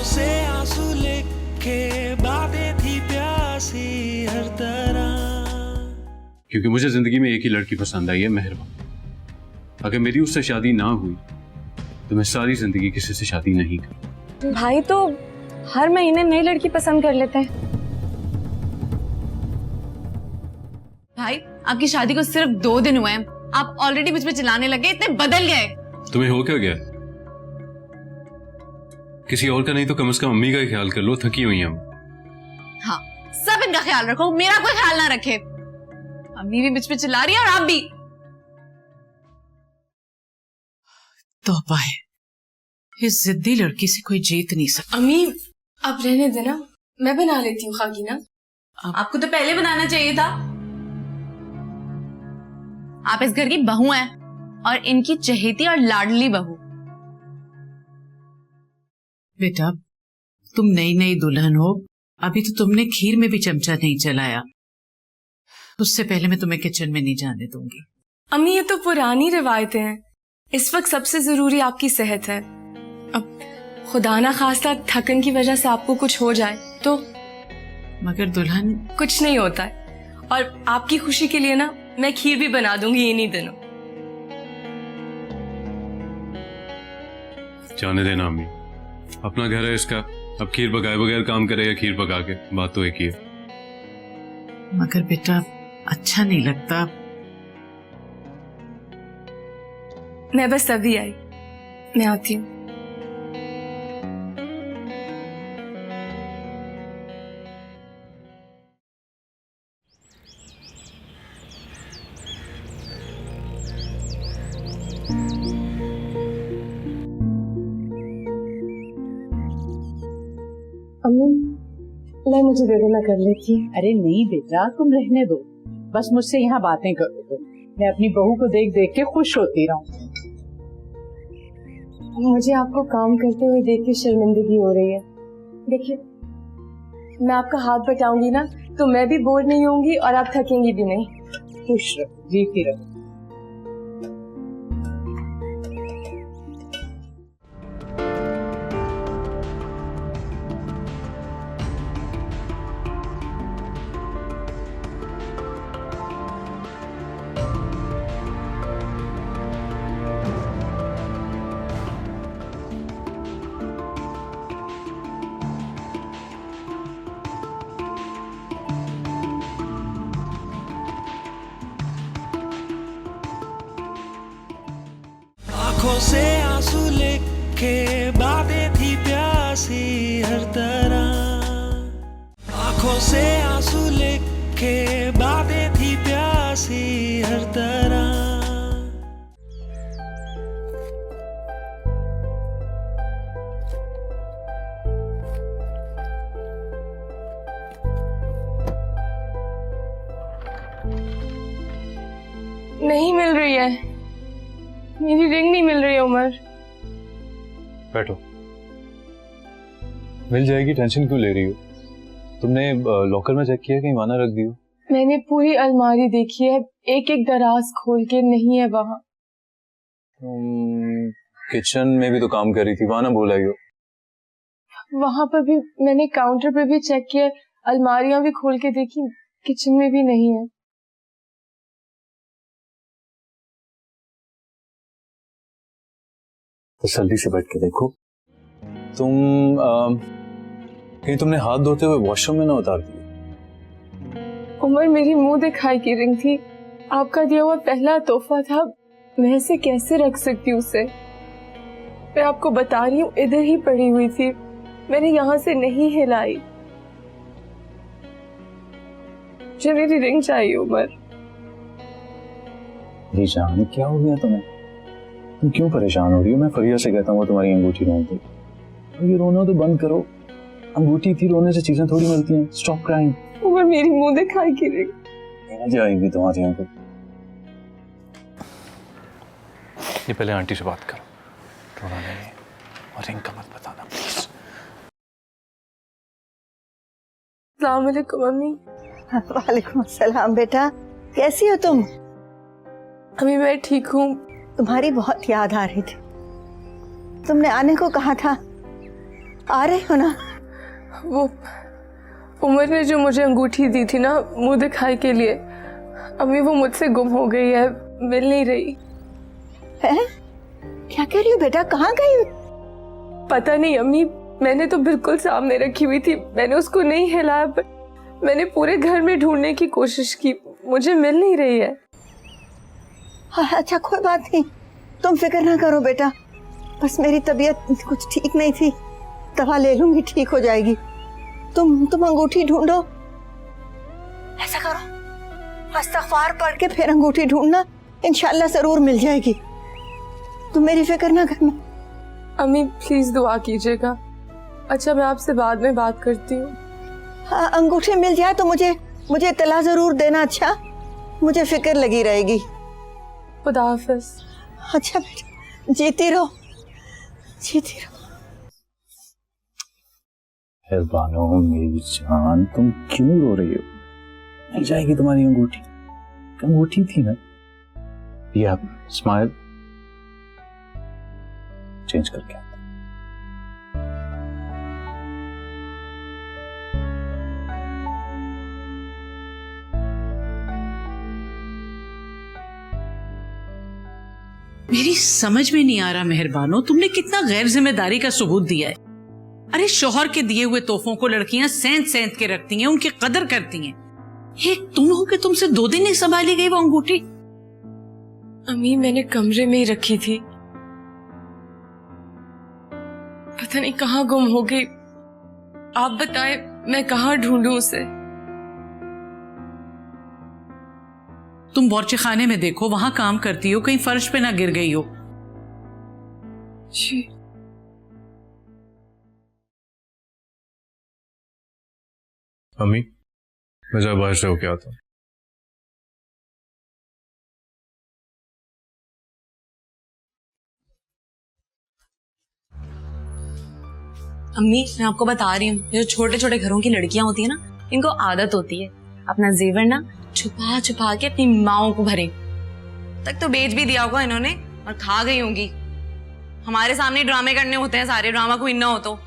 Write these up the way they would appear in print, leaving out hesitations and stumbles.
से आंसू लेके बातें थी प्यासी हर तरह। क्योंकि मुझे जिंदगी में एक ही लड़की पसंद आई है, मेहरबान। अगर मेरी उससे शादी ना हुई तो मैं सारी जिंदगी किसी से शादी नहीं करूं। भाई तो हर महीने नई लड़की पसंद कर लेते हैं। भाई आपकी शादी को सिर्फ 2 दिन हुए हैं, आप ऑलरेडी मुझ पे चिल्लाने लगे, इतने बदल गए। तुम्हें हो क्या गया? किसी और का नहीं तो कम से कम अम्मी का ही ख्याल कर लो, थकी हुई हम। हाँ, सब इनका ख्याल रखो, मेरा कोई ख्याल ना रखे। अम्मी भी मुझ पे चिल्ला रही है और आप भी। तौबा है, इस जिद्दी लड़की से कोई जीत नहीं सकता। अम्मी अब रहने देना, मैं बना लेती हूँ खागी ना। आपको तो पहले बनाना चाहिए था। आप इस घर की बहू हैं और इनकी चहेती और लाडली बहू। बेटा, तुम नई नई दुल्हन हो, अभी तो तुमने खीर में भी चमचा नहीं चलाया। उससे पहले मैं तुम्हें किचन में नहीं जाने दूंगी। अम्मी ये तो पुरानी रिवायतें हैं, इस वक्त सबसे जरूरी आपकी सेहत है। अब खुदा ना खास्ता थकन की वजह से आपको कुछ हो जाए तो मगर दुल्हन, कुछ नहीं होता है। और आपकी खुशी के लिए ना मैं खीर भी बना दूंगी इन्हीं दिनों। जाने देना अम्मी, अपना घर है इसका। अब खीर पकाए बगैर काम करे या खीर पका के, बात तो एक ही है। मगर बेटा अच्छा नहीं लगता। मैं बस तभी आई, मैं आती हूँ। अम्मी मैं मुझे दे देना कर लेती। अरे नहीं बेटा, तुम रहने दो, बस मुझसे यहाँ बातें करो तुम। मैं अपनी बहू को देख देख के खुश होती रहूं। मुझे आपको काम करते हुए देख के शर्मिंदगी हो रही है। देखिए, मैं आपका हाथ बटाऊंगी ना तो मैं भी बोर नहीं होंगी और आप थकेंगी भी नहीं। खुश रहो, जीती रहो। आंखों से आंसू लेके बातें थी प्यासी हर तरह। आंखों से आंसू लेके बातें थी प्यासी हर तरह। नहीं मिल रही है, मेरी रिंग नहीं मिल रही है। उमर बैठो, मिल जाएगी, टेंशन क्यों ले रही हो? तुमने लॉकर में चेक किया कहीं वहां ना रख दी हो? मैंने पूरी अलमारी देखी है, एक एक दराज खोल के, नहीं है वहाँ। किचन में भी तो काम कर रही थी, वहां ना भूल आई हो? वहां पर भी मैंने काउंटर पे भी चेक किया, अलमारियां भी खोल के देखी, किचन में भी नहीं है। तो जल्दी से बैठ के देखो। तुम कहीं तुमने हाथ धोते हुए वॉशरूम में ना उतार दिया? उमर मेरी मुंह दिखाई की रिंग थी, आपका दिया हुआ पहला तोहफा था, मैं इसे कैसे रख सकती हूँ उसे। मैं आपको बता रही हूँ, इधर ही पड़ी हुई थी, मैंने यहाँ से नहीं हिलाई। मुझे मेरी रिंग चाहिए उमर। मेरी जान, क्या हो गया तुम्हें? तुम क्यों परेशान हो रही हो? मैं फरिया से कहता हूँ तुम्हारी अंगूठी रोन दे। ये रोना तो बंद करो, अंगूठी थी, रोने से चीजें थोड़ी मिलती हैं। Stop crying. उमर मेरी मुंह दिखाई की रिंग। जाएगी तुम्हारी आंखों। ये पहले आंटी से बात करो, रोना नहीं और रिंग का मत बताना प्लीज। अस्सलाम वालेकुम मम्मी। वालेकुम अस्सलाम बेटा, कैसी हो तुम? अम्मी मैं ठीक हूँ। तुम्हारी बहुत याद आ रही थी, तुमने आने को कहा था, आ रहे हो ना? वो उमर ने जो मुझे अंगूठी दी थी ना मुंह दिखाई के लिए, अम्मी वो मुझसे गुम हो गई है, मिल नहीं रही है। क्या कह रही हो बेटा, कहाँ गई? पता नहीं अम्मी, मैंने तो बिल्कुल सामने रखी हुई थी, मैंने उसको नहीं हिलाया, पर मैंने पूरे घर में ढूंढने की कोशिश की, मुझे मिल नहीं रही है। अच्छा कोई बात नहीं, तुम फिक्र ना करो बेटा, बस मेरी तबीयत कुछ ठीक नहीं थी, दवा ले लूंगी ठीक हो जाएगी। तुम अंगूठी ढूंढो, ऐसा करो इस्तिग़फ़ार पढ़ के फिर अंगूठी ढूंढना, इंशाल्लाह जरूर मिल जाएगी, तुम मेरी फिक्र ना करना। अम्मी प्लीज दुआ कीजिएगा। अच्छा मैं आपसे बाद में बात करती हूँ। हाँ, अंगूठी मिल जाए तो मुझे इत्तला जरूर देना, अच्छा मुझे फिक्र लगी रहेगी। खुदा हाफ़िज़। अच्छा बेटा, जीती रहो जीती रहो। बानो मेरी जान, तुम क्यों रो रही हो? मिल जाएगी तुम्हारी अंगूठी, अंगूठी थी ना। ये आप स्माइल चेंज करके मेरी समझ में नहीं आ रहा मेहरबानो, तुमने कितना गैर जिम्मेदारी का सबूत दिया है। अरे शौहर के दिए हुए तोहफों को लड़कियां सेंध सेंध के रखती हैं, उनकी कदर करती हैं। एक तुम हो कि तुमसे 2 दिन नहीं संभाली गई वो अंगूठी। अम्मी मैंने कमरे में ही रखी थी, पता नहीं कहाँ गुम हो गई। आप बताएं मैं कहाँ ढूंढूं उसे? तुम बावर्ची खाने में देखो, वहां काम करती हो, कहीं फर्श पे ना गिर गई हो। जी। अम्मी मैं जरा बाहर से होके आता हूँ। अम्मी मैं आपको बता रही हूँ, जो छोटे छोटे घरों की लड़कियां होती है ना, इनको आदत होती है अपना जेवर ना छुपा छुपा के अपनी माओ को भरे। तक तो बेच भी दिया होगा इन्होंने और खा गई होंगी। हमारे सामने ड्रामे करने होते हैं सारे, ड्रामा क्वीन ना हो तो।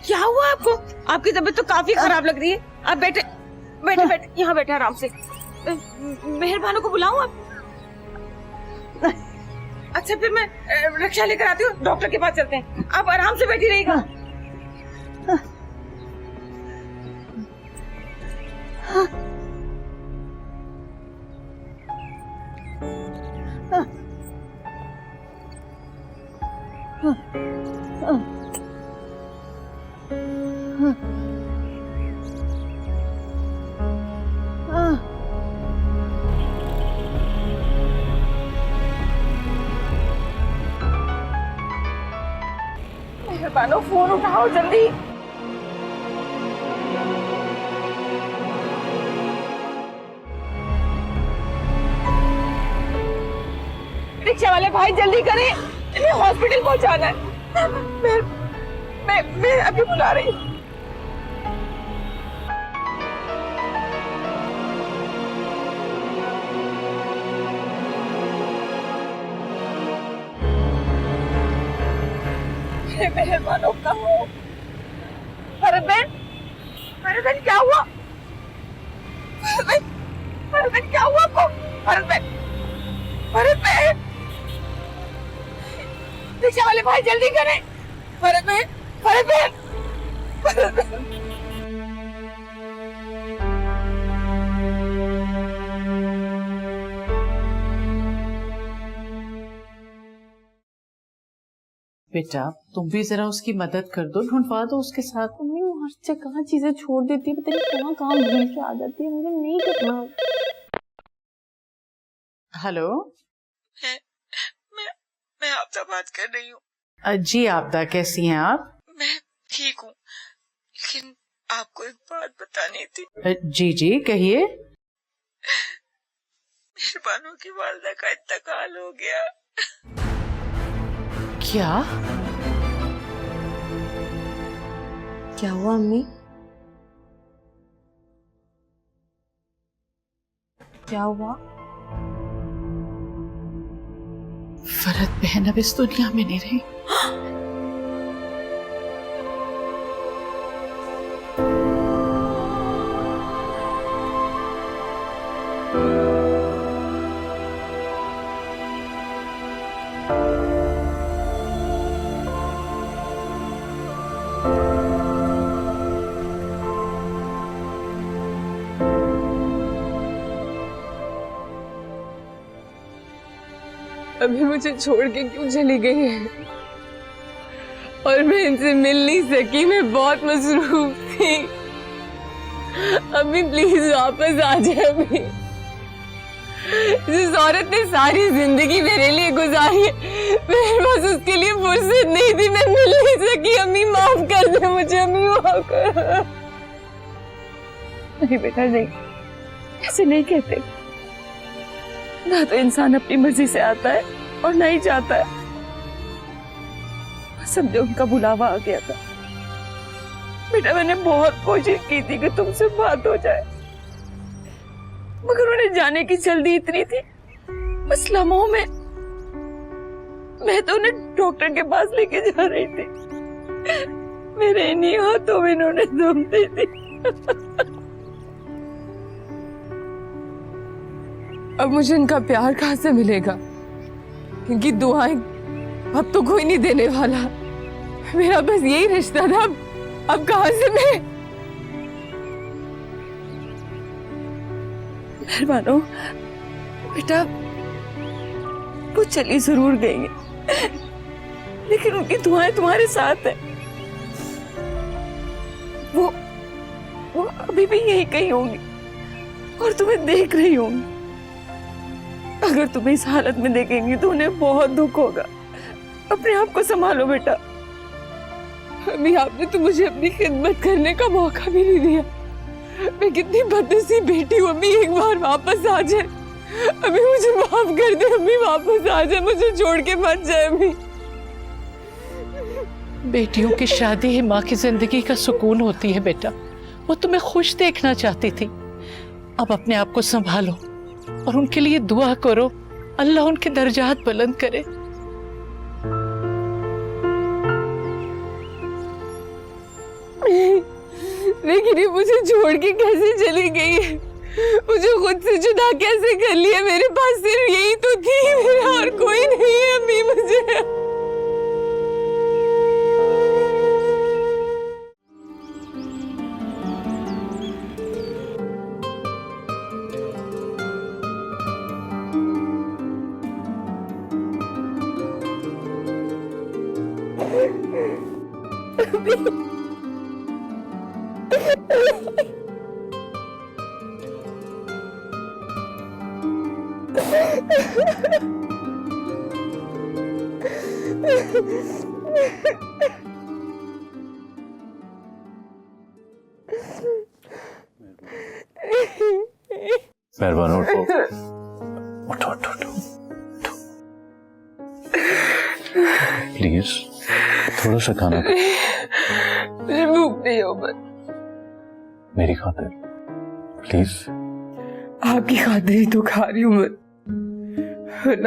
क्या हुआ आपको? आपकी तबीयत तो काफी खराब लग रही है। आप बैठे बैठे बैठे यहाँ बैठे आराम से। मेहरबानों को बुलाऊं आप? अच्छा फिर मैं रिक्शा लेकर आती हूँ, डॉक्टर के पास चलते हैं, आप आराम से बैठी रहिएगा। मेहरबानों फोन उठाओ जल्दी। रिक्शा वाले भाई जल्दी करें, इन्हें हॉस्पिटल पहुंचाना है। मैं अभी बुला रही हूँ। मेहरबानों का हो। भरत बहन क्या हुआ? भरत बहन क्या हुआ आपको? भरत बहन रिक्शा वाले भाई जल्दी करें। भरत बहन बेटा तुम भी जरा उसकी मदद कर दो, ढूंढवा दो उसके साथ। मम्मी वो हर जगह चीजें छोड़ देती है, पता नहीं कहाँ कहाँ भूल के आ जाती है, मुझे नहीं करना। हेलो मैं आपसे बात कर रही हूँ। जी आपदा, कैसी हैं आप? मैं ठीक हूँ, लेकिन आपको एक बात बतानी थी। जी जी कहिए। मेहरबानों की वालदा का इंतकाल हो गया। क्या? क्या हुआ अम्मी? क्या हुआ? फरहत बहन अब इस दुनिया में नहीं रही। अभी मुझे छोड़ के क्यों चली गई है? और मैं इनसे मिल नहीं सकी, मैं बहुत मसरूफ थी। अभी प्लीज वापस आ जाए। अभी जिस औरत ने सारी जिंदगी मेरे लिए गुजारी है, मेरे पास उसके लिए फुर्सत नहीं थी, मैं मिल नहीं सकी। अम्मी माफ कर दे मुझे, अम्मी माफ कर। नहीं बेटा नहीं, ऐसे नहीं कहते। ना तो इंसान अपनी मर्जी से आता है और ना ही जाता है। समझो उनका बुलावा आ गया था। बेटा मैंने बहुत कोशिश की थी कि तुमसे बात हो जाए, मगर उन्हें जाने की जल्दी इतनी थी। बस लम्हों में मैं तो उन्हें डॉक्टर के पास लेके जा रही थी। मेरे इन्हीं हाथों में उन्होंने दम दी थी। अब मुझे इनका प्यार कहाँ से मिलेगा? इनकी दुआएं अब तो कोई नहीं देने वाला। मेरा बस यही रिश्ता था, अब कहाँ से मैं? मेहरबानो बेटा, वो चली जरूर गई है, लेकिन उनकी दुआएं तुम्हारे साथ है। वो अभी भी यही कहीं होंगी और तुम्हें देख रही होंगी। अगर तुम्हें इस हालत में देखेंगी तो उन्हें बहुत दुख होगा। अपने आप को संभालो बेटा। अभी आपने तो मुझे अपनी खिदमत करने का मौका भी नहीं दिया। मैं कितनी बदनसीब बेटी हूँ। अम्मी एक बार वापस आ जाए, अभी मुझे माफ कर दे। अम्मी वापस आ जाए, मुझे छोड़ के मत जाए। अम्मी बेटियों की शादी ही माँ की जिंदगी का सुकून होती है बेटा। वो तुम्हें खुश देखना चाहती थी। अब अपने आप को संभालो और उनके लिए दुआ करो, अल्लाह उनके दर्जात बुलंद करे। लेकिन ये मुझे छोड़ के कैसे चली गई है? मुझे खुद से जुदा कैसे कर लिया? मेरे पास सिर्फ यही तो थी, मेरा और कोई नहीं है। अम्मी मुझे मेहरबान उठो, उठो उठो उठो, प्लीज थोड़ा सा खाना खाओ। मुझे भूख नहीं हो, बस मेरी खातिर प्लीज। आपकी खातिर ही तो खा रही हूँ मैं।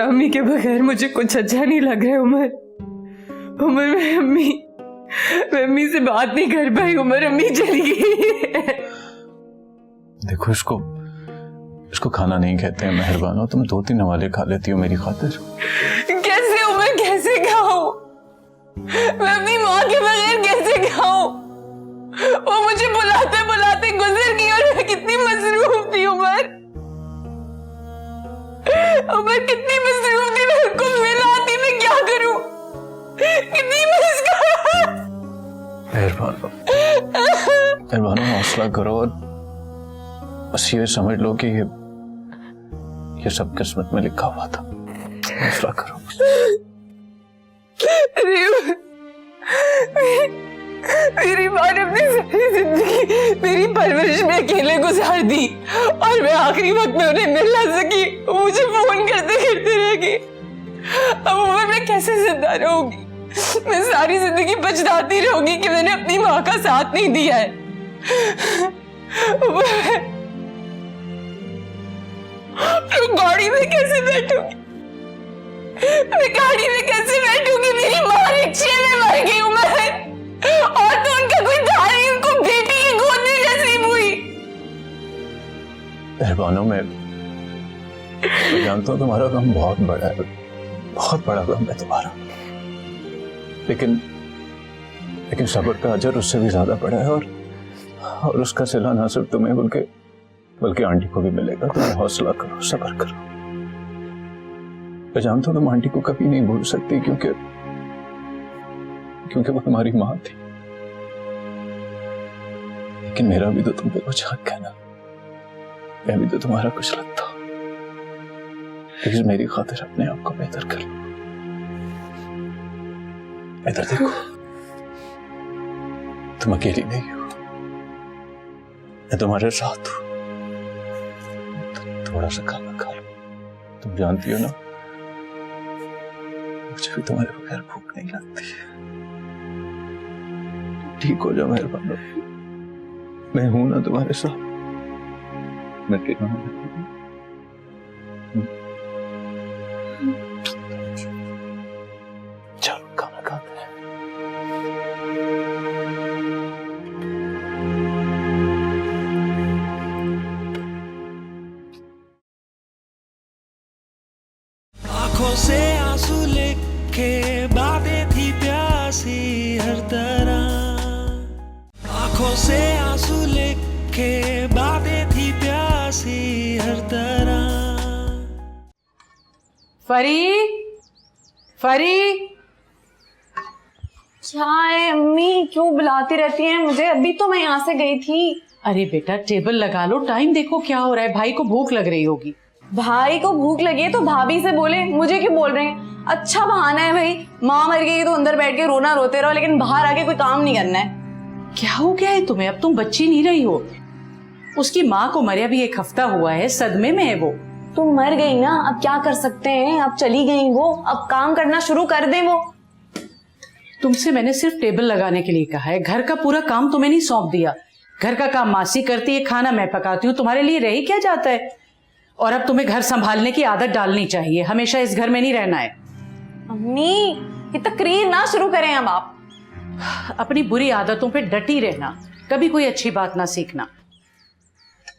अम्मी के बगैर मुझे कुछ अच्छा नहीं लग रहा है। उमर मैं अम्मी से बात नहीं कर पाई। उमर अम्मी चली गई। देखो इसको खाना नहीं कहते हैं मेहरबान हो। तुम 2-3 हवाले खा लेती हो मेरी खातिर। कैसे उमर, कैसे खाऊं मैं? अपनी माँ के बगैर कैसे खाऊं? वो मुझे बुलाते बुलाते गुजर गई और मैं कितनी मसरूफ थी। उमर कितनी मसरूफ थी। मैं उनको मिल आती, मैं क्या करूं? कितनी मेहरबान हौसला करो और बस ये समझ लो कि ये सब किस्मत में लिखा हुआ था। हौसला करो। मेरी माँ ने अपनी जिंदगी मेरी परवरिश में अकेले गुजार दी और मैं आखिरी वक्त में उन्हें मिल ना सकी। मुझे फोन करते करते रह गई। अब उम्र में कैसे जिंदा रहूंगी? मैं सारी जिंदगी पछताती रहूंगी कि मैंने अपनी माँ का साथ नहीं दिया है। गाड़ी में कैसे बैठूंगी? मैं गाड़ी में कैसे बैठूंगी? मेरी माँ रिक्शे में मर गई हूँ मैं, और तो उनका कोई था नहीं, उनको बेटी की गोद में नसीब हुई। मेहरबानो, मैं जानता हूँ तुम्हारा काम बहुत बड़ा है, बहुत बड़ा काम है तुम्हारा, लेकिन सब्र का अजर उससे भी ज्यादा बड़ा है, और उसका सिला ना सिर्फ तुम्हें बल्कि आंटी को भी मिलेगा। तुम हौसला करो, सब्र करो। मैं जानता हूं तुम आंटी को कभी नहीं भूल सकती, क्योंकि वो तुम्हारी मां थी, लेकिन मेरा भी तो तुम पे कुछ हक है ना। मैं भी तो तुम्हारा कुछ लगता हूं, प्लीज मेरी खातिर अपने आप को बेहतर कर लो। इधर देखो, तुम अकेली नहीं हो, मैं तुम्हारे साथ हूं। थोड़ा सा खाना खा लो, तुम जानती हो ना मुझे भी तुम्हारे बगैर भूख नहीं लगती है। ठीक हो जाओ मेहरबान, मैं हूं ना तुम्हारे साथ। मैं चलो खाना खाते हैं। आंखों से आंसू लेके बातें थी प्यासी हर तरह। आंखों से आंसू लेके बातें थी प्यासी हर तरह। फरी क्या है अम्मी, क्यों बुलाती रहती हैं मुझे? अभी तो मैं यहाँ से गई थी। अरे बेटा टेबल लगा लो, टाइम देखो क्या हो रहा है। भाई को भूख लग रही होगी। भाई को भूख लगी है तो भाभी से बोले, मुझे क्यों बोल रहे हैं? अच्छा बहाना है भाई, माँ मर गई तो अंदर बैठ के रोना रोते रहो, लेकिन बाहर आके कोई काम नहीं करना है। क्या हो गया है तुम्हें? अब तुम बच्ची नहीं रही हो। उसकी माँ को मरिया भी 1 हफ्ता हुआ है, सदमे में है वो। तुम मर गई ना, अब क्या कर सकते हैं? अब चली गई वो, अब काम करना शुरू कर दे वो। तुमसे मैंने सिर्फ टेबल लगाने के लिए कहा है, घर का पूरा काम तुम्हें नहीं सौंप दिया। घर का काम मासी करती है, खाना मैं पकाती हूँ, तुम्हारे लिए रह ही क्या जाता है। और अब तुम्हें घर संभालने की आदत डालनी चाहिए, हमेशा इस घर में नहीं रहना है। अम्मी ये तकरीर ना शुरू करें अब आप। अपनी बुरी आदतों पे डटी रहना, कभी कोई अच्छी बात ना सीखना।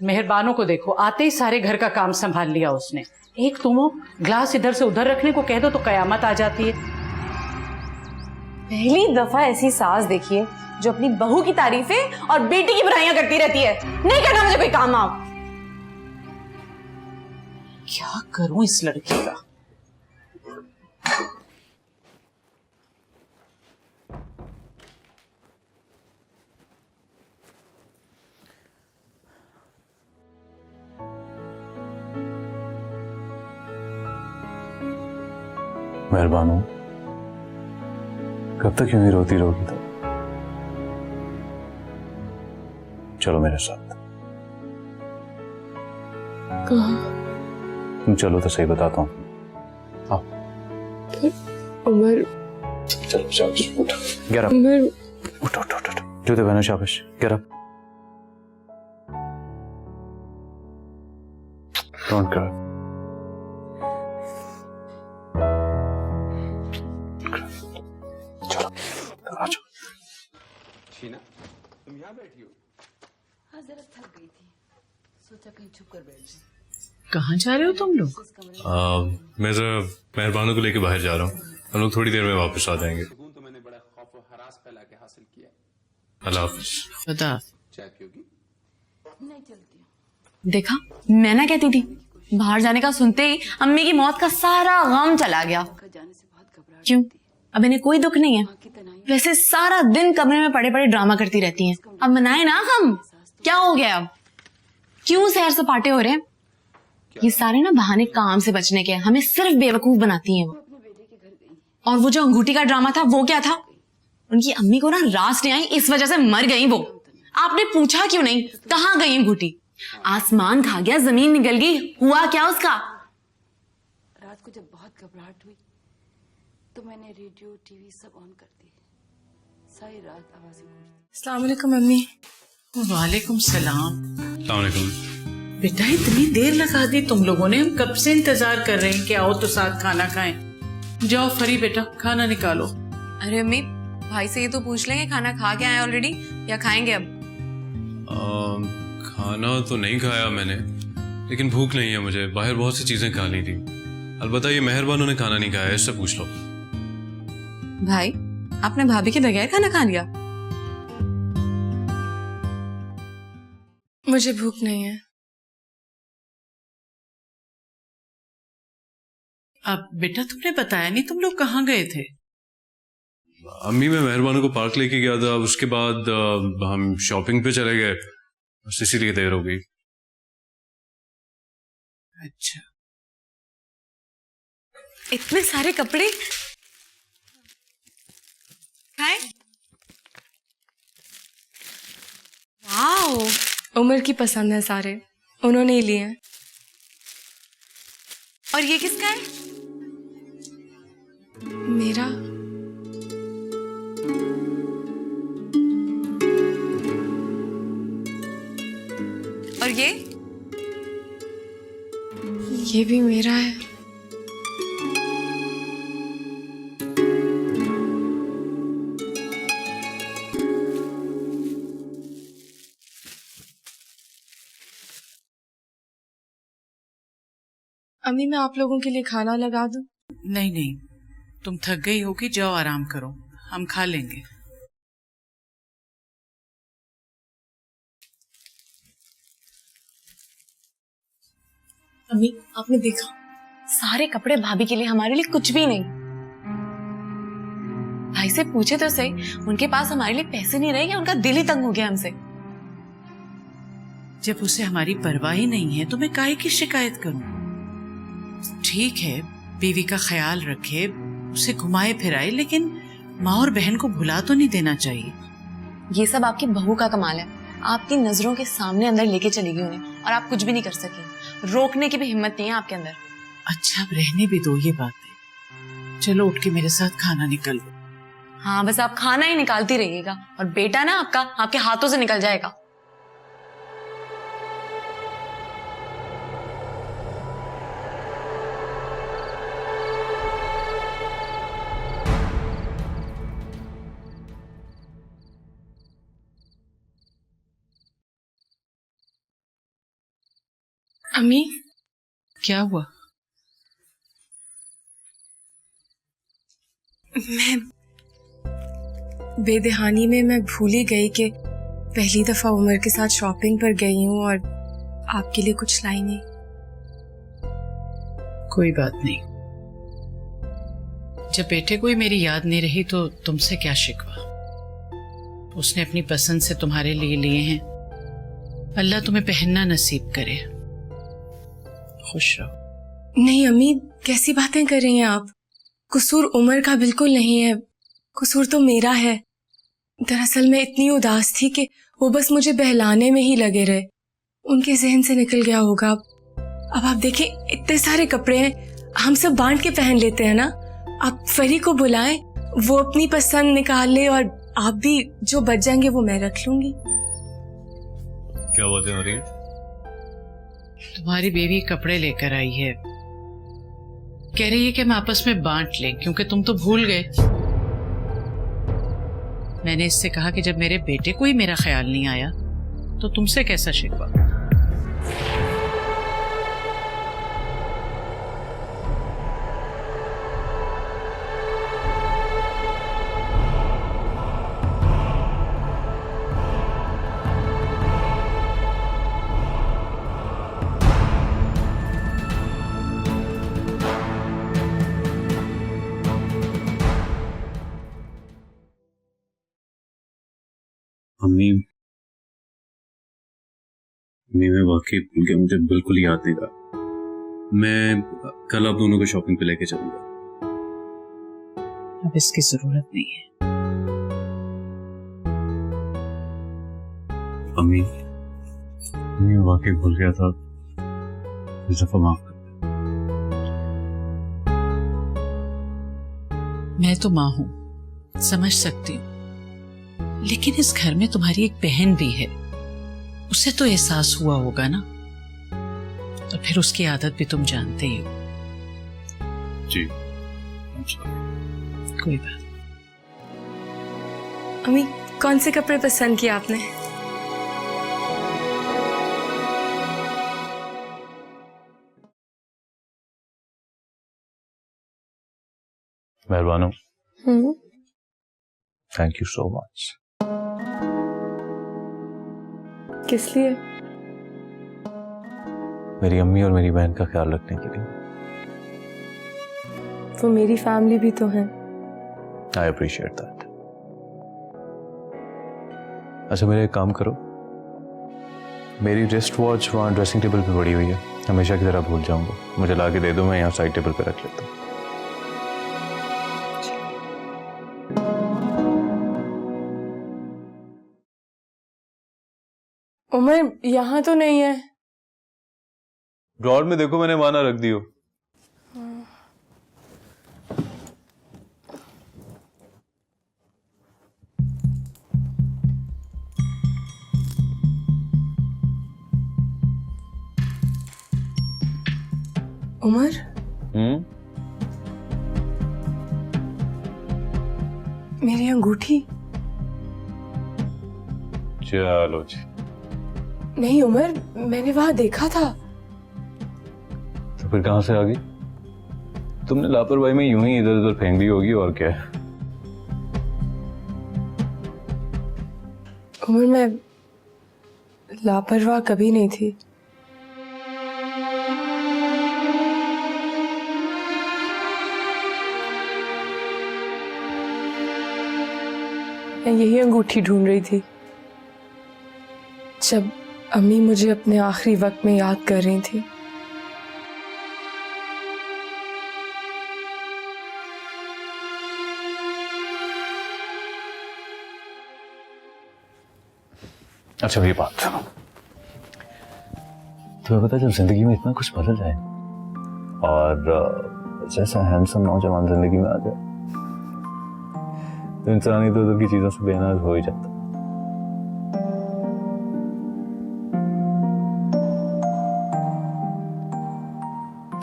मेहरबानों को देखो, आते ही सारे घर का काम संभाल लिया उसने। एक तुम हो, ग्लास इधर से उधर रखने को कह दो तो कयामत आ जाती है। पहली दफा ऐसी सास देखिए जो अपनी बहू की तारीफें और बेटी की बुराइयां करती रहती है। नहीं करना मुझे कोई काम। आप क्या करूं इस लड़की का? मेहरबान हो, कब तक यूं ही रोती रहोगी? तो चलो मेरे साथ। कहाँ? तुम चलो तो सही, बताता हूँ। आओ। उमर, चलो शाबाश, उठो, गेट अप। उमर, उठो उठो उठो, जूते पहनो, शाबाश, गेट अप। Don't cry. चलो आ जाओ। शीना, तुम यहाँ बैठी हो? हाँ जरा थक गई थी, सोचा कहीं छुप कर बैठ जाऊं। कहाँ जा रहे हो तुम लोग? मैं जरा मेहरबानों को लेके बाहर जा रहा हूँ, हम लोग थोड़ी देर में वापस आ जाएंगे। तो मैंने बड़ा खौफ और हरास फैला के हासिल किया। अल्लाह हाफिज। बता। चाय पियोगी? नहीं चलती हूँ। देखा, मैं ना कहती थी। बाहर जाने का सुनते ही अम्मी की मौत का सारा गम चला गया। जाने से बहुत घबराहट क्यों? अब इन्हें कोई दुख नहीं है। की तनाई वैसे सारा दिन कमरे में पड़े पड़े ड्रामा करती रहती हैं। अब मनाए ना हम। क्या हो गया अब? क्यों सैर सपाटे हो रहे हैं? ये सारे ना बहाने काम से बचने के हैं, हमें सिर्फ बेवकूफ बनाती हैं वो। और वो जो अंगूठी का ड्रामा था वो क्या था? उनकी अम्मी को ना रास नहीं आई, इस वजह से मर गई वो। आपने पूछा क्यों नहीं कहाँ गई अंगूठी? आसमान खा गया, जमीन निकल गई, हुआ क्या उसका? रात को जब बहुत घबराहट हुई तो मैंने रेडियो टीवी सब ऑन कर दिए। सारी रात आवाजें गूंजती। अस्सलाम वालेकुम अम्मी। वालेकुम सलाम। अस्सलाम वालेकुम। बेटा इतनी देर लगा दी तुम लोगों ने, हम कब से इंतजार कर रहे हैं कि आओ तो साथ खाना खाएं। जाओ फरी बेटा खाना निकालो। अरे अम्मी, भाई से ये तो पूछ लेंगे खाना खा के आए ऑलरेडी या खाएंगे अब? खाना तो नहीं खाया मैंने, लेकिन भूख नहीं है मुझे। बाहर बहुत सी चीजें खानी थी। अलबत्ता ये मेहरबानों ने खाना नहीं खाया, इससे पूछ लो। भाई आपने भाभी के बगैर खाना खा लिया? मुझे भूख नहीं है। अब बेटा तुमने बताया नहीं तुम लोग कहाँ गए थे? अम्मी मैं मेहरबानों को पार्क लेके गया था, उसके बाद हम शॉपिंग पे चले गए, बस इसीलिए देर हो गई। अच्छा, इतने सारे कपड़े खाए? वाओ, उमर की पसंद है सारे, उन्होंने ही लिए हैं। और ये किसका है? मेरा। और ये भी मेरा है। अम्मी मैं आप लोगों के लिए खाना लगा दूं? नहीं नहीं, तुम थक गई होगी, जाओ आराम करो, हम खा लेंगे। अम्मी आपने देखा, सारे कपड़े भाभी के लिए, हमारे लिए कुछ भी नहीं। भाई से पूछे तो सही, उनके पास हमारे लिए पैसे नहीं रहे या उनका दिल ही तंग हो गया हमसे। जब उसे हमारी परवाह ही नहीं है तो मैं काहे की शिकायत करूं? ठीक है बीवी का ख्याल रखे, उसे घुमाए फिराए, लेकिन माँ और बहन को भुला तो नहीं देना चाहिए। ये सब आपकी बहू का कमाल है, आपकी नजरों के सामने अंदर लेके चली गई उन्हें और आप कुछ भी नहीं कर सकी। रोकने की भी हिम्मत नहीं है आपके अंदर। अच्छा अब रहने भी दो ये बातें, चलो उठ के मेरे साथ खाना निकलो। हाँ बस आप खाना ही निकालती रहिएगा और बेटा ना आपका आपके हाथों से निकल जाएगा। अम्मी क्या हुआ? मैं बेदहानी में मैं भूल ही गई कि पहली दफा उमर के साथ शॉपिंग पर गई हूँ और आपके लिए कुछ लाई नहीं। कोई बात नहीं, जब बेटे को ही मेरी याद नहीं रही तो तुमसे क्या शिकवा। उसने अपनी पसंद से तुम्हारे लिए लिए हैं, अल्लाह तुम्हें पहनना नसीब करे। खुश रहो। नहीं अम्मी कैसी बातें कर रही हैं आप? कसूर उमर का बिल्कुल नहीं है, कसूर तो मेरा है। दरअसल मैं इतनी उदास थी कि वो बस मुझे बहलाने में ही लगे रहे, उनके जहन से निकल गया होगा। अब आप देखें इतने सारे कपड़े हैं, हम सब बांट के पहन लेते हैं ना। आप फरी को बुलाएं, वो अपनी पसंद निकाल ले और आप भी जो बच जाएंगे वो मैं रख लूंगी। क्या बातें हो रही है? तुम्हारी बेबी कपड़े लेकर आई है, कह रही है कि हम आपस में बांट लें क्योंकि तुम तो भूल गए। मैंने इससे कहा कि जब मेरे बेटे को ही मेरा ख्याल नहीं आया तो तुमसे कैसा शिकवा। अम्मी मैं वाकई भूल गया, मुझे बिल्कुल याद नहीं रहा। मैं कल आप दोनों को शॉपिंग पे लेके चलूंगा। अब इसकी जरूरत नहीं है। अम्मी मैं वाकई भूल गया था, इस दफा माफ कर। मैं तो माँ हूं, समझ सकती हूँ, लेकिन इस घर में तुम्हारी एक बहन भी है, उसे तो एहसास हुआ होगा ना। और फिर उसकी आदत भी तुम जानते ही हो। जी कोई बात। अम्मी कौन से कपड़े पसंद किए आपने? मेहरबान, थैंक यू सो मच। किस लिए? मेरी अम्मी और मेरी बहन का ख्याल रखने के लिए। वो मेरी फैमिली भी तो है। I appreciate that. अच्छा मेरे एक काम करो, मेरी रिस्ट वॉच वहाँ ड्रेसिंग टेबल पे पड़ी हुई है, हमेशा की तरह भूल जाऊंगा, मुझे ला के दे दो, मैं यहाँ साइड टेबल पे रख लेता हूँ। उमर यहाँ तो नहीं है। ड्रॉअर में देखो, मैंने वहां ना रख दी हो। उमर मेरी अंगूठी। चलो जी। नहीं उमर, मैंने वहां देखा था। तो फिर कहां से आ गई? तुमने लापरवाही में यूं ही इधर उधर फेंक दी होगी, और क्या है। उमर मैं लापरवाह कभी नहीं थी। मैं यही अंगूठी ढूंढ रही थी जब अम्मी मुझे अपने आखिरी वक्त में याद कर रही थी। अच्छा मेरी बात सुनो, तुम्हें पता है जब जिंदगी में इतना कुछ बदल जाए और जैसा हैंडसम नौजवान जिंदगी में आ जाए तो इंसान इधर उधर की चीजों से बेनाज हो ही जाता।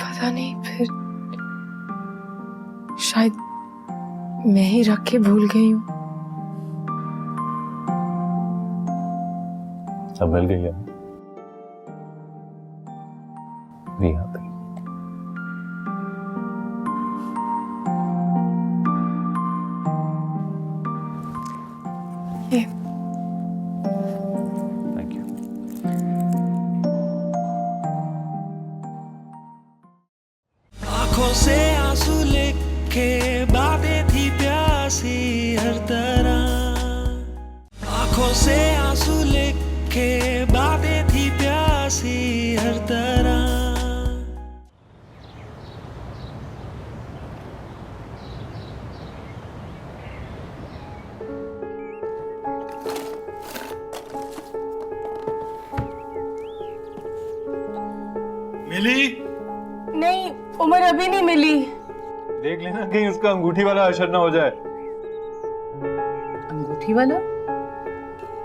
पता नहीं, फिर शायद मैं ही रख के भूल गई हूँ। अब मिल गई है जी। यहाँ पे ये थैंक यू। आंखों से आंसू लेके बातें थी प्यासी हर तरह, आंखों से आंसू लेके बातें थी प्यासी हर तरह। मिली? नहीं उमर, अभी नहीं मिली। देख लेना कहीं उसका अंगूठी वाला असर ना हो जाए। अंगूठी वाला?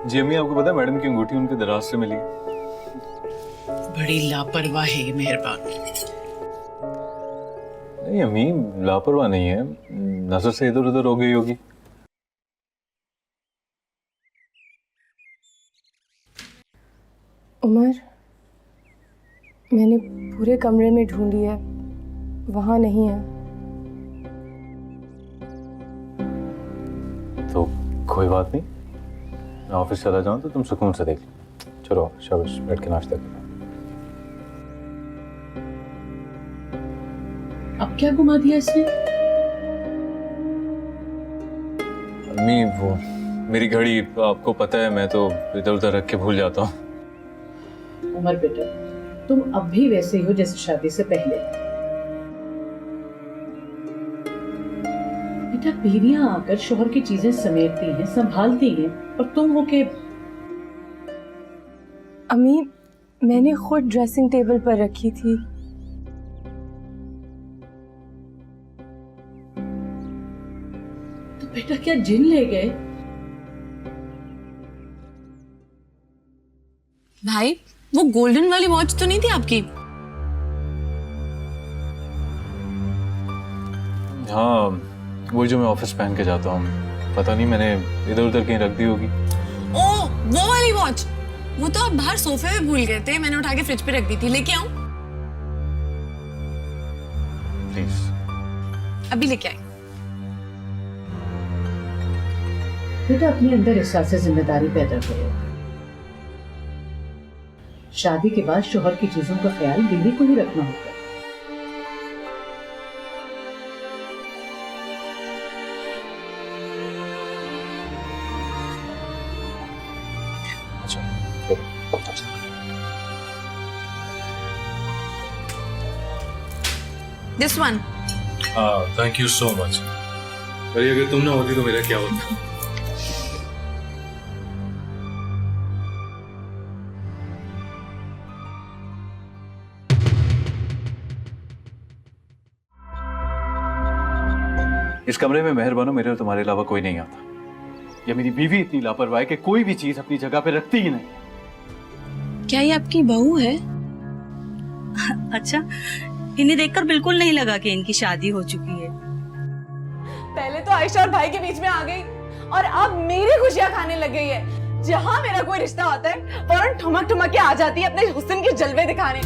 जी अम्मी, आपको पता है मैडम की अंगूठी उनके दराज से मिली। बड़ी लापरवाह है ये मेहरबान। नहीं अम्मी, लापरवाह नहीं है, नजर से इधर उधर हो गई होगी। उमर मैंने पूरे कमरे में ढूंढी है, वहां नहीं है। तो कोई बात नहीं, मैं ऑफिस चला जाऊं तो तुम सुकून से देख लो। चलो शाबाश, बैठ के नाश्ता करो। अब क्या घुमा दिया इसने? अम्मी वो मेरी घड़ी, आपको पता है मैं तो इधर उधर रख के भूल जाता हूँ। उमर बेटा, तुम अब भी वैसे ही हो जैसे शादी से पहले। बेटा बीवियां आकर शोहर की चीजें समेटती हैं, संभालती हैं, और तुम हो के अम्मी, मैंने खुद ड्रेसिंग टेबल पर रखी थी। तो बेटा क्या जिन ले गए? भाई वो गोल्डन वाली वॉच तो नहीं थी आपकी? हाँ, वही जो मैं ऑफिस पहन के जाता हूँ। पता नहीं मैंने इधर उधर कहीं रख दी होगी। ओ, वो वाली वॉच? वो तो आप बाहर सोफे में भूल गए थे, मैंने उठा के फ्रिज पे रख दी थी। लेके आऊं? प्लीज। अभी लेके आई। बेटा अपने अंदर एहसास से जिम्मेदारी पैदा करो। शादी के बाद शोहर की चीजों का ख्याल बीवी को ही रखना होता है। This one. Thank you so much. अरे अगर तुम ना होती तो मेरा क्या होता। इस कमरे में मेहरबानो मेरे और तुम्हारे अलावा कोई नहीं आता। या मेरी बीवी इतनी लापरवाह है कि कोई भी चीज अपनी जगह पे रखती ही नहीं। क्या ये आपकी बहू है? अच्छा, इन्हें देखकर बिल्कुल नहीं लगा कि इनकी शादी हो चुकी है। पहले तो आयशा और भाई के बीच में आ गई और अब मेरी खुशियां खाने लग गई है। जहां मेरा कोई रिश्ता होता है फौरन ठुमक ठुमक के आ जाती है अपने हुस्न के जलवे दिखाने।